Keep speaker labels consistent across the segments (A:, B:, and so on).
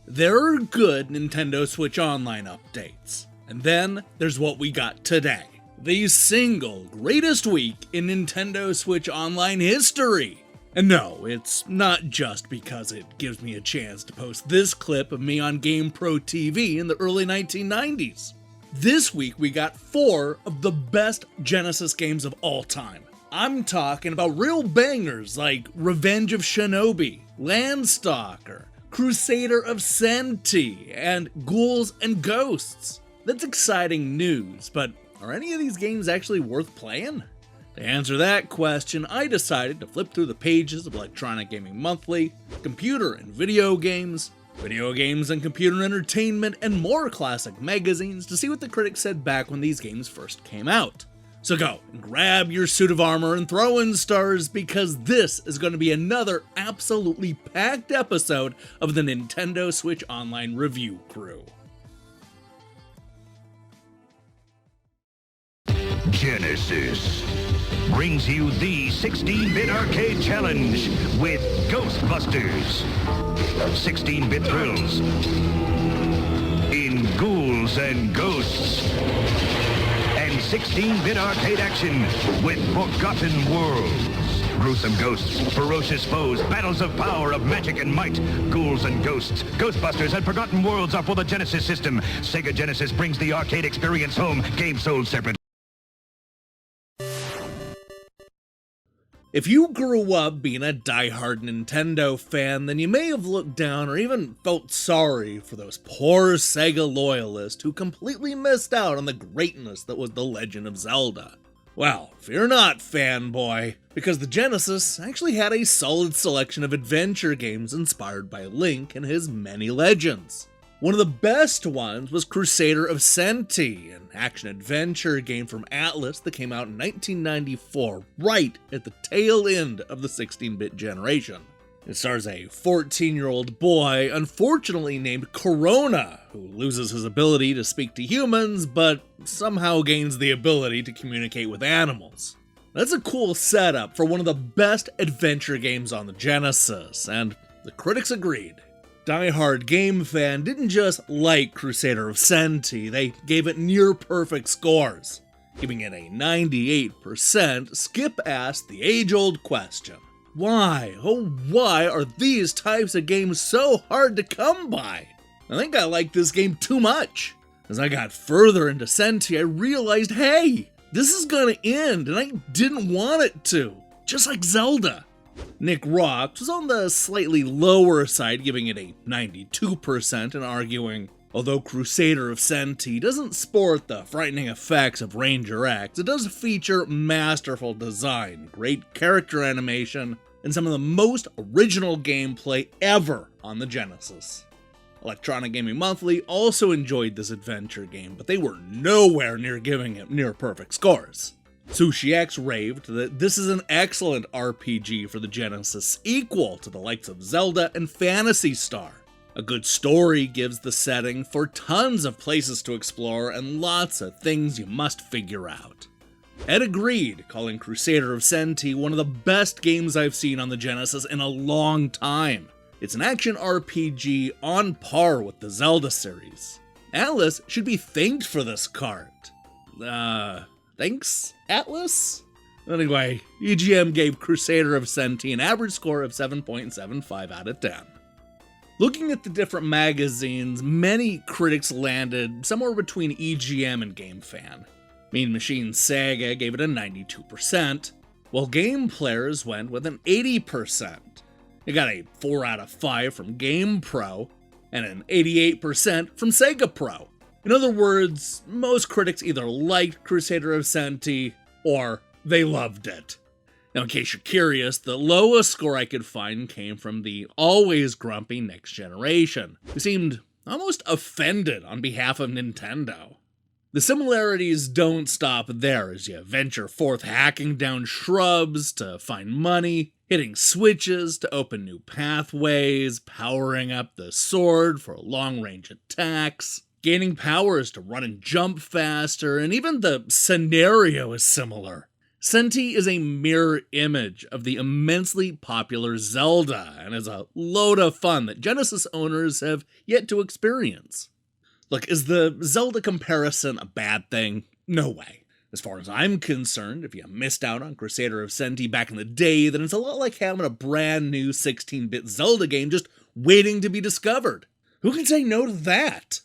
A: There are good Nintendo Switch Online updates. And then there's what we got today. The single greatest week in Nintendo Switch Online history. And no, it's not just because it gives me a chance to post this clip of me on GamePro TV in the early 1990s. This week we got 4 of the best Genesis games of all time. I'm talking about real bangers like Revenge of Shinobi, Landstalker, Crusader of Centy, and Ghouls and Ghosts. That's exciting news, but are any of these games actually worth playing? To answer that question, I decided to flip through the pages of Electronic Gaming Monthly, Computer and Video Games and Computer Entertainment, and more classic magazines to see what the critics said back when these games first came out. So go and grab your suit of armor and throw in stars, because this is going to be another absolutely packed episode of the Nintendo Switch Online Review Crew.
B: Genesis brings you the 16-bit arcade challenge with Ghostbusters. 16-bit thrills in Ghouls and Ghosts. And 16-bit arcade action with Forgotten Worlds. Gruesome ghosts, ferocious foes, battles of power, of magic and might. Ghouls and Ghosts, Ghostbusters and Forgotten Worlds are for the Genesis system. Sega Genesis brings the arcade experience home. Game sold separately.
A: If you grew up being a diehard Nintendo fan, then you may have looked down or even felt sorry for those poor Sega loyalists who completely missed out on the greatness that was The Legend of Zelda. Well, fear not, fanboy, because the Genesis actually had a solid selection of adventure games inspired by Link and his many legends. One of the best ones was Crusader of Centy, an action-adventure game from Atlas that came out in 1994, right at the tail end of the 16-bit generation. It stars a 14-year-old boy, unfortunately named Corona, who loses his ability to speak to humans, but somehow gains the ability to communicate with animals. That's a cool setup for one of the best adventure games on the Genesis, and the critics agreed. Die-hard game fan didn't just like Crusader of Centy, they gave it near-perfect scores. Giving it a 98%, Skip asked the age-old question. Why, oh why are these types of games so hard to come by? I think I like this game too much. As I got further into Centy, I realized, hey, this is gonna end, and I didn't want it to. Just like Zelda. Nick Rocks was on the slightly lower side, giving it a 92% and arguing, although Crusader of Centy doesn't sport the frightening effects of Ranger X, it does feature masterful design, great character animation, and some of the most original gameplay ever on the Genesis. Electronic Gaming Monthly also enjoyed this adventure game, but they were nowhere near giving it near-perfect scores. Sushi X raved that this is an excellent RPG for the Genesis, equal to the likes of Zelda and Phantasy Star. A good story gives the setting for tons of places to explore and lots of things you must figure out. Ed agreed, calling Crusader of Centy one of the best games I've seen on the Genesis in a long time. It's an action RPG on par with the Zelda series. Atlas should be thanked for this cart. Thanks, Atlas? Anyway, EGM gave Crusader of Centy an average score of 7.75 out of 10. Looking at the different magazines, many critics landed somewhere between EGM and GameFan. Mean Machine Sega gave it a 92%, while Game Players went with an 80%. It got a 4 out of 5 from GamePro, and an 88% from Sega Pro. In other words, most critics either liked Crusader of Centy, or they loved it. Now, in case you're curious, the lowest score I could find came from the always grumpy Next Generation, who seemed almost offended on behalf of Nintendo. The similarities don't stop there as you venture forth hacking down shrubs to find money, hitting switches to open new pathways, powering up the sword for long-range attacks, gaining powers to run and jump faster, and even the scenario is similar. Centy is a mirror image of the immensely popular Zelda, and is a load of fun that Genesis owners have yet to experience. Look, is the Zelda comparison a bad thing? No way. As far as I'm concerned, if you missed out on Crusader of Centy back in the day, then it's a lot like having a brand new 16-bit Zelda game just waiting to be discovered. Who can say no to that?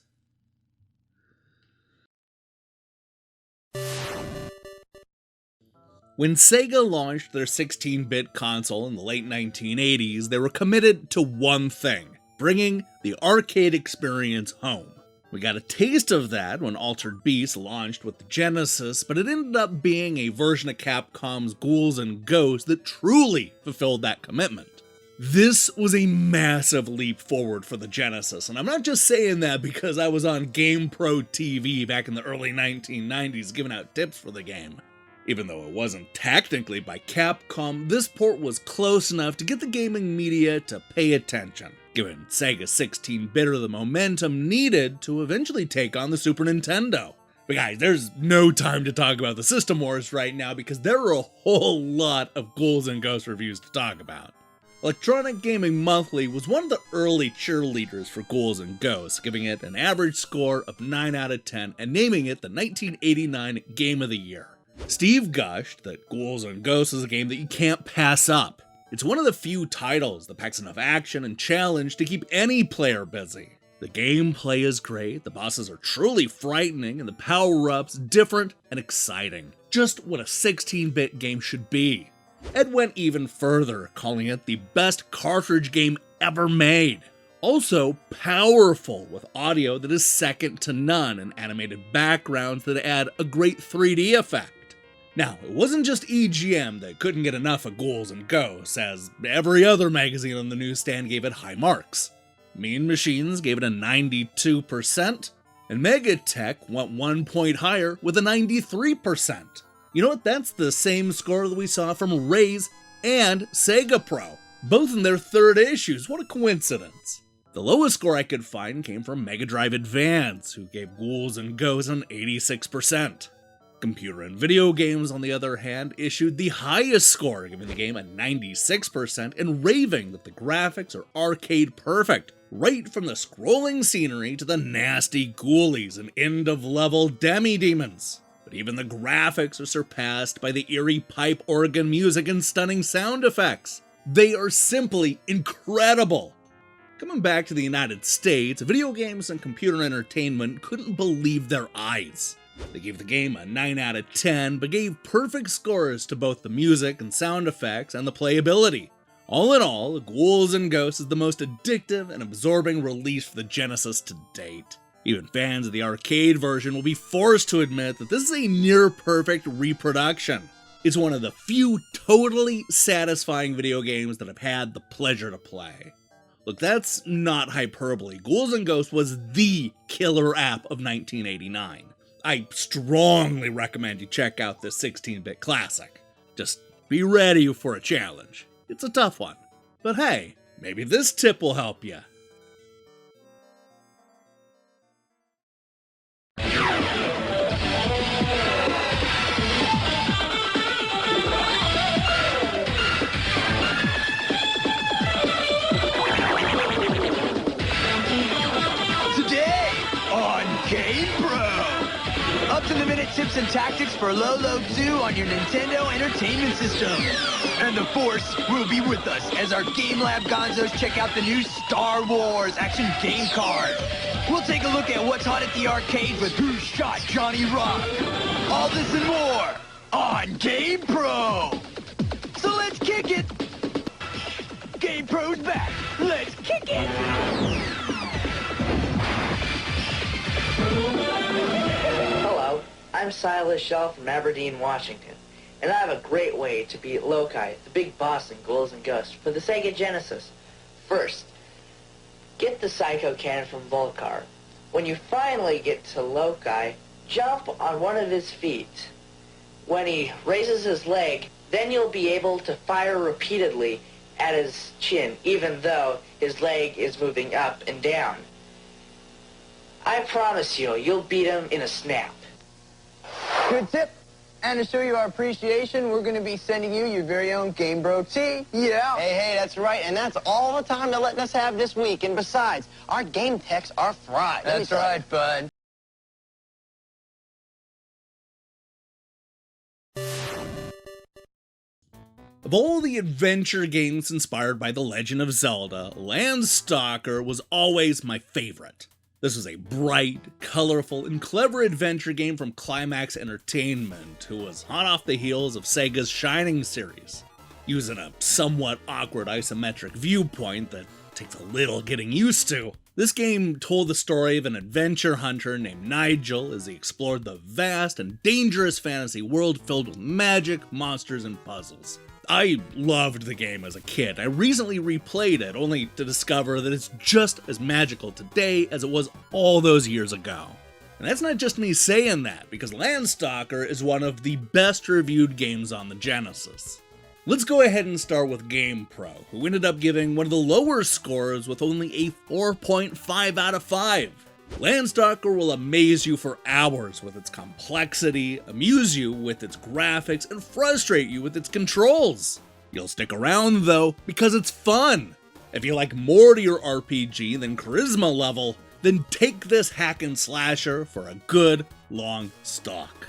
A: When Sega launched their 16-bit console in the late 1980s, they were committed to one thing: bringing the arcade experience home. We got a taste of that when Altered Beast launched with the Genesis, but it ended up being a version of Capcom's Ghouls and Ghosts that truly fulfilled that commitment. This was a massive leap forward for the Genesis, and I'm not just saying that because I was on GamePro TV back in the early 1990s giving out tips for the game. Even though it wasn't technically by Capcom, this port was close enough to get the gaming media to pay attention, giving Sega 16-bitter the momentum needed to eventually take on the Super Nintendo. But guys, there's no time to talk about the System Wars right now because there are a whole lot of Ghouls and Ghosts reviews to talk about. Electronic Gaming Monthly was one of the early cheerleaders for Ghouls and Ghosts, giving it an average score of 9 out of 10 and naming it the 1989 Game of the Year. Steve gushed that Ghouls and Ghosts is a game that you can't pass up. It's one of the few titles that packs enough action and challenge to keep any player busy. The gameplay is great, the bosses are truly frightening, and the power-ups different and exciting. Just what a 16-bit game should be. Ed went even further, calling it the best cartridge game ever made. Also powerful, with audio that is second to none and animated backgrounds that add a great 3D effect. Now, it wasn't just EGM that couldn't get enough of Ghouls and Ghosts, as every other magazine on the newsstand gave it high marks. Mean Machines gave it a 92%, and Megatech went 1 point higher with a 93%. You know what, that's the same score that we saw from Raze and Sega Pro, both in their third issues. What a coincidence. The lowest score I could find came from Mega Drive Advance, who gave Ghouls and Ghosts an 86%. Computer and Video Games, on the other hand, issued the highest score, giving the game a 96% and raving that the graphics are arcade perfect, right from the scrolling scenery to the nasty ghoulies and end-of-level demi-demons. But even the graphics are surpassed by the eerie pipe organ music and stunning sound effects. They are simply incredible. Coming back to the United States, Video Games and Computer Entertainment couldn't believe their eyes. They gave the game a 9 out of 10, but gave perfect scores to both the music and sound effects and the playability. All in all, Ghouls and Ghosts is the most addictive and absorbing release for the Genesis to date. Even fans of the arcade version will be forced to admit that this is a near-perfect reproduction. It's one of the few totally satisfying video games that I've had the pleasure to play. Look, that's not hyperbole. Ghouls and Ghosts was the killer app of 1989. I strongly recommend you check out this 16-bit classic. Just be ready for a challenge. It's a tough one. But hey, maybe this tip will help you.
C: Up-to-the-minute tips and tactics for Lolo 2 on your Nintendo Entertainment System. And the Force will be with us as our Game Lab gonzos check out the new Star Wars action game card. We'll take a look at what's hot at the arcade with Who Shot Johnny Rock. All this and more on GamePro. So let's kick it. GamePro's back. Let's kick it.
D: Hello, I'm Lachel from Aberdeen, Washington, and I have a great way to beat Lokai, the big boss in Ghouls and Ghosts, for the Sega Genesis. First, get the Psycho Cannon from Volcar. When you finally get to Lokai, jump on one of his feet. When he raises his leg, then you'll be able to fire repeatedly at his chin, even though his leg is moving up and down. I promise you'll beat him in a snap.
C: Good tip. And to show you our appreciation, we're going to be sending you your very own GamePro TV. Yeah.
E: Hey, that's right, and that's all the time they're letting us have this week. And besides, our game techs are fried.
C: That's right, bud.
A: Of all the adventure games inspired by The Legend of Zelda, Landstalker was always my favorite. This was a bright, colorful, and clever adventure game from Climax Entertainment, who was hot off the heels of Sega's Shining series. Using a somewhat awkward isometric viewpoint that takes a little getting used to, this game told the story of an adventure hunter named Nigel as he explored the vast and dangerous fantasy world filled with magic, monsters, and puzzles. I loved the game as a kid. I recently replayed it, only to discover that it's just as magical today as it was all those years ago. And that's not just me saying that, because Landstalker is one of the best reviewed games on the Genesis. Let's go ahead and start with GamePro, who ended up giving one of the lower scores with only a 4.5 out of 5. Landstalker will amaze you for hours with its complexity, amuse you with its graphics, and frustrate you with its controls. You'll stick around though, because it's fun. If you like more to your RPG than charisma level, then take this hack and slasher for a good, long stalk.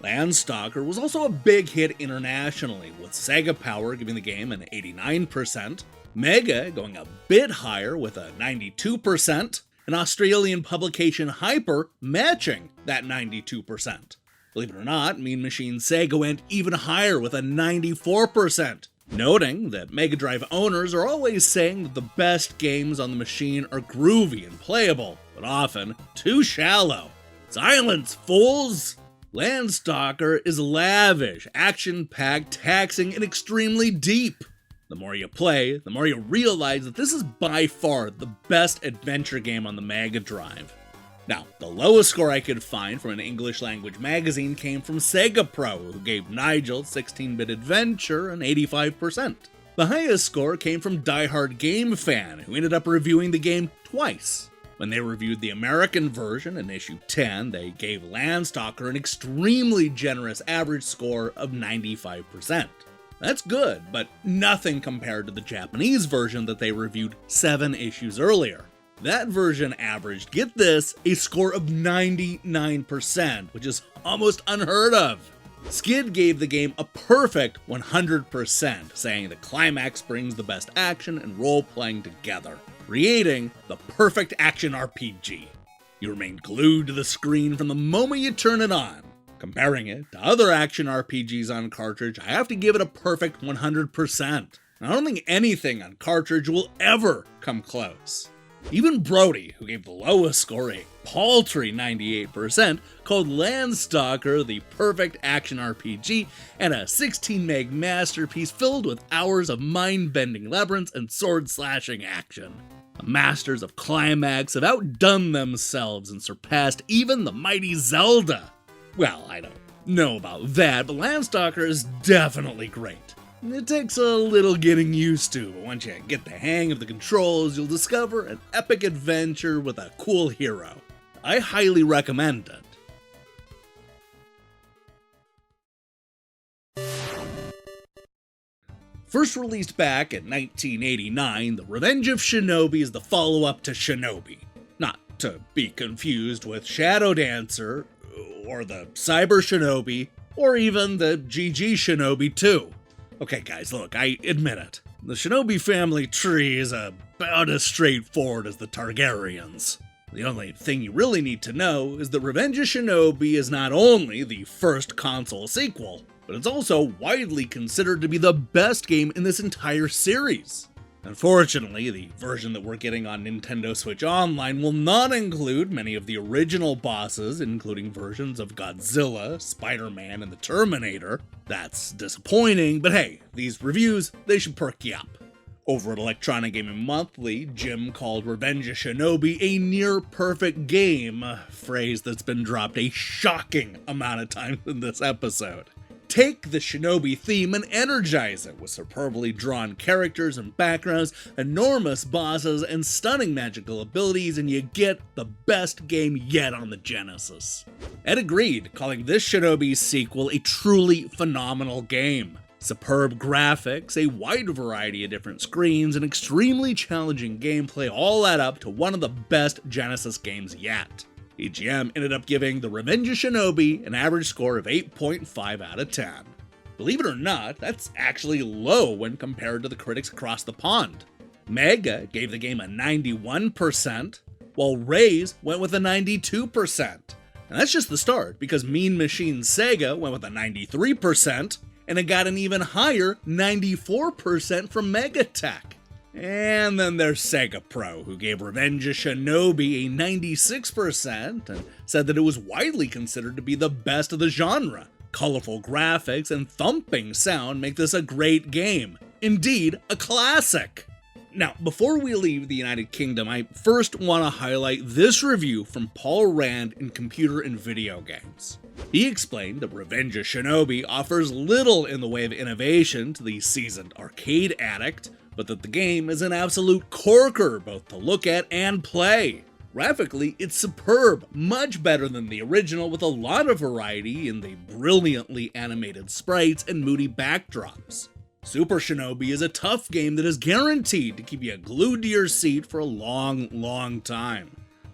A: Landstalker was also a big hit internationally, with Sega Power giving the game an 89%, Mega going a bit higher with a 92%, and Australian publication Hyper matching that 92%. Believe it or not, Mean Machine Sega went even higher with a 94%, noting that Mega Drive owners are always saying that the best games on the machine are groovy and playable, but often too shallow. Silence, fools! Landstalker is lavish, action-packed, taxing, and extremely deep. The more you play, the more you realize that this is by far the best adventure game on the Mega Drive. Now, the lowest score I could find from an English language magazine came from Sega Pro, who gave Nigel 16-bit Adventure an 85%. The highest score came from Die Hard Game Fan, who ended up reviewing the game twice. When they reviewed the American version in issue 10, they gave Landstalker an extremely generous average score of 95%. That's good, but nothing compared to the Japanese version that they reviewed 7 issues earlier. That version averaged, get this, a score of 99%, which is almost unheard of. Skid gave the game a perfect 100%, saying the climax brings the best action and role-playing together, creating the perfect action RPG. You remain glued to the screen from the moment you turn it on. Comparing it to other action RPGs on cartridge, I have to give it a perfect 100%. I don't think anything on cartridge will ever come close. Even Brody, who gave the lowest score a paltry 98%, called Landstalker the perfect action RPG and a 16-meg masterpiece filled with hours of mind-bending labyrinths and sword-slashing action. The masters of climax have outdone themselves and surpassed even the mighty Zelda. Well, I don't know about that, but Landstalker is definitely great. It takes a little getting used to, but once you get the hang of the controls, you'll discover an epic adventure with a cool hero. I highly recommend it. First released back in 1989, The Revenge of Shinobi is the follow-up to Shinobi. Not to be confused with Shadow Dancer, or the Cyber Shinobi, or even the GG Shinobi 2. Okay guys, look, I admit it. The Shinobi family tree is about as straightforward as the Targaryens. The only thing you really need to know is that Revenge of Shinobi is not only the first console sequel, but it's also widely considered to be the best game in this entire series. Unfortunately, the version that we're getting on Nintendo Switch Online will not include many of the original bosses, including versions of Godzilla, Spider-Man, and the Terminator. That's disappointing, but hey, these reviews, they should perk you up. Over at Electronic Gaming Monthly, Jim called Revenge of Shinobi a near-perfect game, a phrase that's been dropped a shocking amount of times in this episode. Take the Shinobi theme and energize it with superbly drawn characters and backgrounds, enormous bosses, and stunning magical abilities, and you get the best game yet on the Genesis. Ed agreed, calling this Shinobi sequel a truly phenomenal game. Superb graphics, a wide variety of different screens, and extremely challenging gameplay all add up to one of the best Genesis games yet. EGM ended up giving the Revenge of Shinobi an average score of 8.5 out of 10. Believe it or not, that's actually low when compared to the critics across the pond. Mega gave the game a 91%, while Raze went with a 92%. And that's just the start, because Mean Machine Sega went with a 93%, and it got an even higher 94% from Megatech. And then there's Sega Pro, who gave Revenge of Shinobi a 96% and said that it was widely considered to be the best of the genre. Colorful graphics and thumping sound make this a great game. Indeed, a classic. Now, before we leave the United Kingdom, I first want to highlight this review from Paul Rand in Computer and Video Games. He explained that Revenge of Shinobi offers little in the way of innovation to the seasoned arcade addict, but that the game is an absolute corker both to look at and play. Graphically, it's superb, much better than the original, with a lot of variety in the brilliantly animated sprites and moody backdrops. Super Shinobi is a tough game that is guaranteed to keep you glued to your seat for a long time.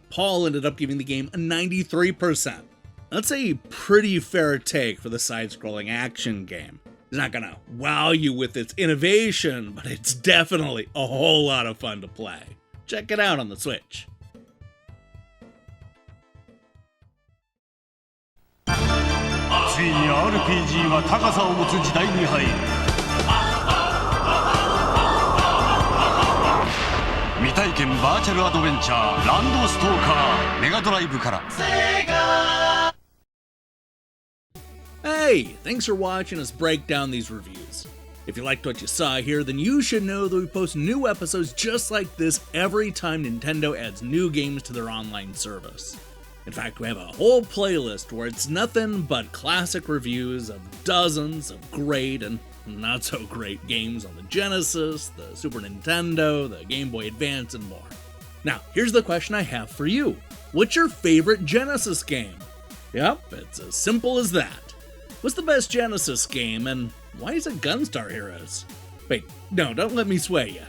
A: Paul ended up giving the game a 93%. That's a pretty fair take for the side-scrolling action game. It's not gonna wow you with its innovation, but it's definitely a whole lot of fun to play. Check it out on the Switch.
F: ついに RPG は高さを持つ時代に入る。未体験バーチャルアドベンチャーランドストーカーメガドライブから。
A: Hey, thanks for watching us break down these reviews. If you liked what you saw here, then you should know that we post new episodes just like this every time Nintendo adds new games to their online service. In fact, we have a whole playlist where it's nothing but classic reviews of dozens of great and not so great games on the Genesis, the Super Nintendo, the Game Boy Advance, and more. Now, here's the question I have for you. What's your favorite Genesis game? Yep, it's as simple as that. What's the best Genesis game, and why is it Gunstar Heroes? Wait, no, don't let me sway you.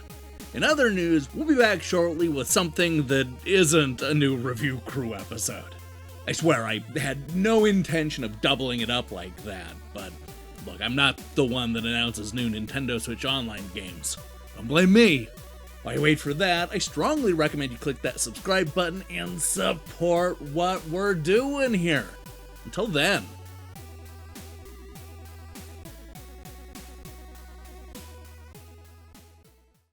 A: In other news, we'll be back shortly with something that isn't a new Review Crew episode. I swear I had no intention of doubling it up like that, but look, I'm not the one that announces new Nintendo Switch Online games. Don't blame me. While you wait for that, I strongly recommend you click that subscribe button and support what we're doing here. Until then,